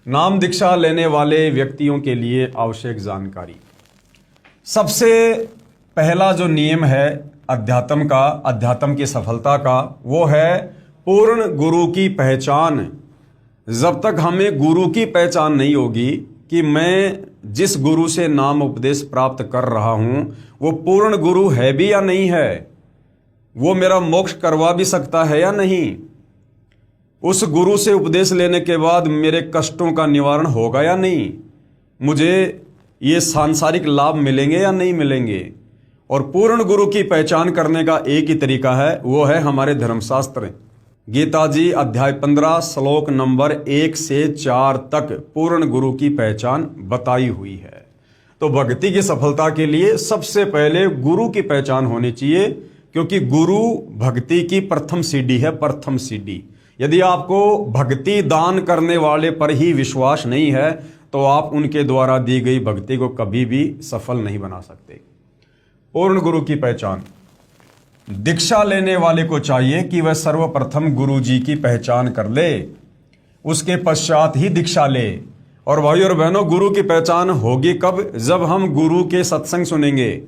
नाम दीक्षा लेने वाले व्यक्तियों के लिए आवश्यक जानकारी। सबसे पहला जो नियम है अध्यात्म की सफलता का, वो है पूर्ण गुरु की पहचान। जब तक हमें गुरु की पहचान नहीं होगी कि मैं जिस गुरु से नाम उपदेश प्राप्त कर रहा हूं वो पूर्ण गुरु है भी या नहीं है, वो मेरा मोक्ष करवा भी सकता है या नहीं, उस गुरु से उपदेश लेने के बाद मेरे कष्टों का निवारण होगा या नहीं, मुझे ये सांसारिक लाभ मिलेंगे या नहीं मिलेंगे। और पूर्ण गुरु की पहचान करने का एक ही तरीका है, वो है हमारे धर्मशास्त्र। गीता जी अध्याय 15 श्लोक नंबर 1 से 4 तक पूर्ण गुरु की पहचान बताई हुई है। तो भक्ति की सफलता के लिए सबसे पहले गुरु की पहचान होनी चाहिए, क्योंकि गुरु भक्ति की प्रथम सीढ़ी है, प्रथम सीढ़ी। यदि आपको भक्ति दान करने वाले पर ही विश्वास नहीं है तो आप उनके द्वारा दी गई भक्ति को कभी भी सफल नहीं बना सकते। पूर्ण गुरु की पहचान। दीक्षा लेने वाले को चाहिए कि वह सर्वप्रथम गुरु जी की पहचान कर ले, उसके पश्चात ही दीक्षा ले। और भाई और बहनों, गुरु की पहचान होगी कब? जब हम गुरु के सत्संग सुनेंगे,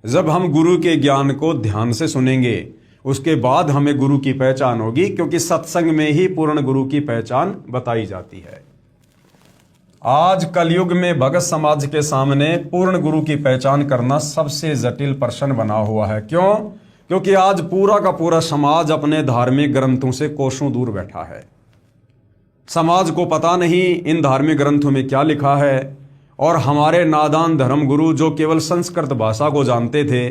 जब हम गुरु के ज्ञान को ध्यान से सुनेंगे, उसके बाद हमें गुरु की पहचान होगी, क्योंकि सत्संग में ही पूर्ण गुरु की पहचान बताई जाती है। आज कलयुग में भगत समाज के सामने पूर्ण गुरु की पहचान करना सबसे जटिल प्रश्न बना हुआ है। क्यों? क्योंकि आज पूरा का पूरा समाज अपने धार्मिक ग्रंथों से कोसों दूर बैठा है। समाज को पता नहीं इन धार्मिक ग्रंथों में क्या लिखा है, और हमारे नादान धर्मगुरु जो केवल संस्कृत भाषा को जानते थे,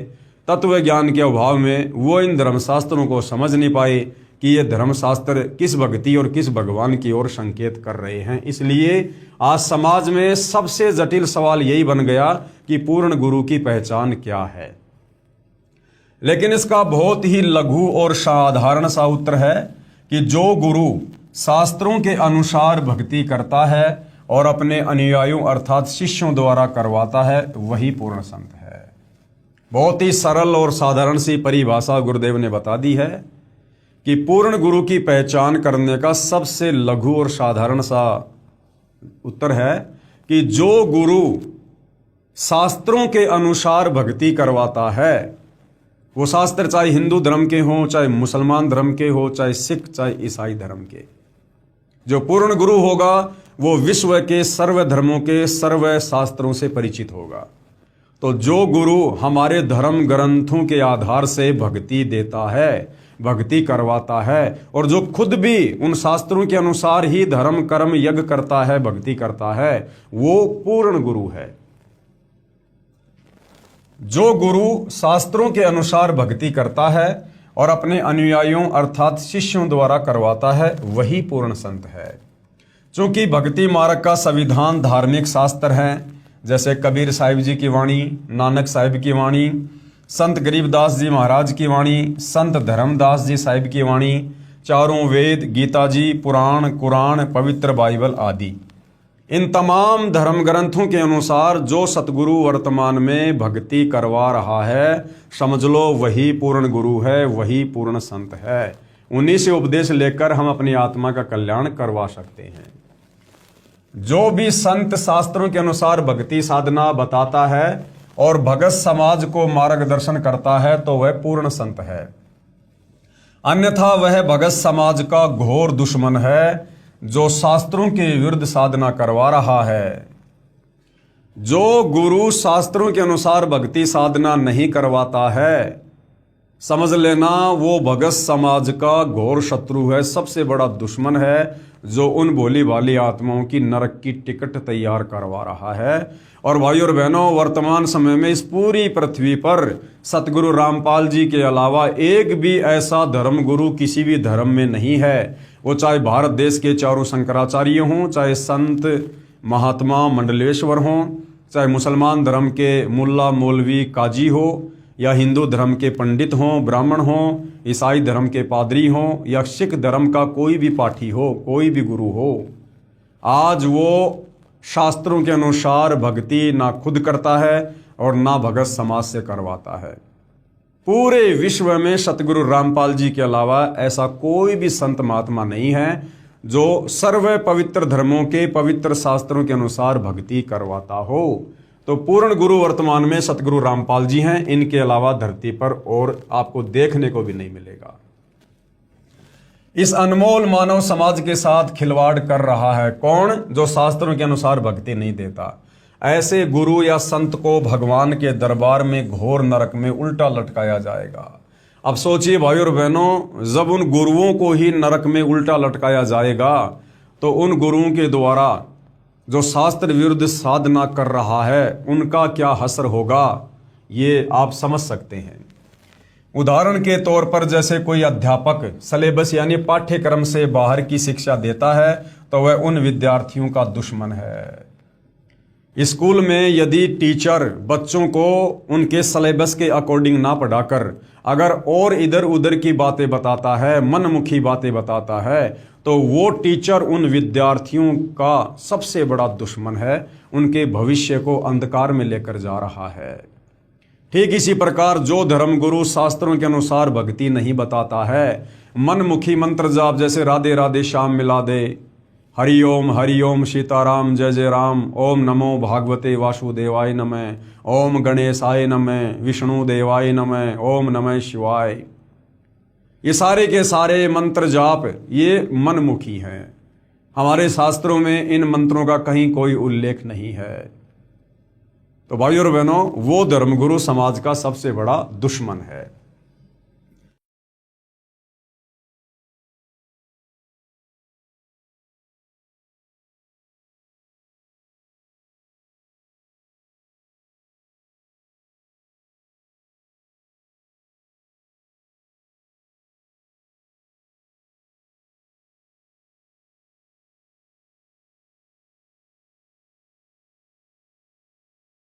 तत्व ज्ञान के अभाव में वो इन धर्मशास्त्रों को समझ नहीं पाए कि ये धर्मशास्त्र किस भक्ति और किस भगवान की ओर संकेत कर रहे हैं। इसलिए आज समाज में सबसे जटिल सवाल यही बन गया कि पूर्ण गुरु की पहचान क्या है। लेकिन इसका बहुत ही लघु और साधारण सा उत्तर है कि जो गुरु शास्त्रों के अनुसार भक्ति करता है और अपने अनुयायियों अर्थात शिष्यों द्वारा करवाता है, वही पूर्ण संत है। बहुत ही सरल और साधारण सी परिभाषा गुरुदेव ने बता दी है कि पूर्ण गुरु की पहचान करने का सबसे लघु और साधारण सा उत्तर है कि जो गुरु शास्त्रों के अनुसार भक्ति करवाता है, वो शास्त्र चाहे हिंदू धर्म के हों, चाहे मुसलमान धर्म के हो, चाहे सिख, चाहे ईसाई धर्म के, जो पूर्ण गुरु होगा वो विश्व के सर्व धर्मों के सर्व शास्त्रों से परिचित होगा। तो जो गुरु हमारे धर्म ग्रंथों के आधार से भक्ति देता है, भक्ति करवाता है, और जो खुद भी उन शास्त्रों के अनुसार ही धर्म कर्म यज्ञ करता है, भक्ति करता है, वो पूर्ण गुरु है। जो गुरु शास्त्रों के अनुसार भक्ति करता है और अपने अनुयायियों अर्थात शिष्यों द्वारा करवाता है, वही पूर्ण संत है। चूंकि भक्ति मार्ग का संविधान धार्मिक शास्त्र है, जैसे कबीर साहिब जी की वाणी, नानक साहिब की वाणी, संत गरीबदास जी महाराज की वाणी, संत धर्मदास जी साहिब की वाणी, चारों वेद, गीता जी, पुराण, कुरान, पवित्र बाइबल आदि, इन तमाम धर्म ग्रंथों के अनुसार जो सतगुरु वर्तमान में भक्ति करवा रहा है, समझ लो वही पूर्ण गुरु है, वही पूर्ण संत है। उन्हीं से उपदेश लेकर हम अपनी आत्मा का कल्याण करवा सकते हैं। जो भी संत शास्त्रों के अनुसार भक्ति साधना बताता है और भगत समाज को मार्गदर्शन करता है, तो वह पूर्ण संत है। अन्यथा वह भगत समाज का घोर दुश्मन है, जो शास्त्रों के विरुद्ध साधना करवा रहा है। जो गुरु शास्त्रों के अनुसार भक्ति साधना नहीं करवाता है, समझ लेना वो भगत समाज का घोर शत्रु है, सबसे बड़ा दुश्मन है, जो उन भोली भाली आत्माओं की नरक की टिकट तैयार करवा रहा है। और भाई और बहनों, वर्तमान समय में इस पूरी पृथ्वी पर सतगुरु रामपाल जी के अलावा एक भी ऐसा धर्म गुरु किसी भी धर्म में नहीं है। वो चाहे भारत देश के चारों शंकराचार्य हों, चाहे संत महात्मा मंडलेश्वर हों, चाहे मुसलमान धर्म के मुल्ला मौलवी काजी हो, या हिंदू धर्म के पंडित हों, ब्राह्मण हों, ईसाई धर्म के पादरी हों, या सिख धर्म का कोई भी पाठी हो, कोई भी गुरु हो, आज वो शास्त्रों के अनुसार भक्ति ना खुद करता है और ना भगत समाज से करवाता है। पूरे विश्व में सतगुरु रामपाल जी के अलावा ऐसा कोई भी संत महात्मा नहीं है जो सर्व पवित्र धर्मों के पवित्र शास्त्रों के अनुसार भक्ति करवाता हो। तो पूर्ण गुरु वर्तमान में सतगुरु रामपाल जी हैं, इनके अलावा धरती पर और आपको देखने को भी नहीं मिलेगा। इस अनमोल मानव समाज के साथ खिलवाड़ कर रहा है कौन? जो शास्त्रों के अनुसार भक्ति नहीं देता। ऐसे गुरु या संत को भगवान के दरबार में घोर नरक में उल्टा लटकाया जाएगा। अब सोचिए भाई और बहनों, जब उन गुरुओं को ही नरक में उल्टा लटकाया जाएगा तो उन गुरुओं के द्वारा जो शास्त्र विरुद्ध साधना कर रहा है उनका क्या हश्र होगा, ये आप समझ सकते हैं। उदाहरण के तौर पर जैसे कोई अध्यापक सिलेबस यानी पाठ्यक्रम से बाहर की शिक्षा देता है तो वह उन विद्यार्थियों का दुश्मन है। स्कूल में यदि टीचर बच्चों को उनके सिलेबस के अकॉर्डिंग ना पढ़ाकर अगर और इधर उधर की बातें बताता है, मनमुखी बातें बताता है, तो वो टीचर उन विद्यार्थियों का सबसे बड़ा दुश्मन है, उनके भविष्य को अंधकार में लेकर जा रहा है। ठीक इसी प्रकार जो धर्मगुरु शास्त्रों के अनुसार भक्ति नहीं बताता है, मनमुखी मंत्र जाप जैसे राधे राधे श्याम मिला दे, हरि ओम सीताराम जय जय राम, ओम नमो भागवते वासुदेवाय नमः, ओम गणेशाय नमः, विष्णु देवाय नमः, ओम नमः शिवाय, ये सारे के सारे मंत्र जाप ये मनमुखी हैं। हमारे शास्त्रों में इन मंत्रों का कहीं कोई उल्लेख नहीं है। तो भाइयों और बहनों, वो धर्मगुरु समाज का सबसे बड़ा दुश्मन है।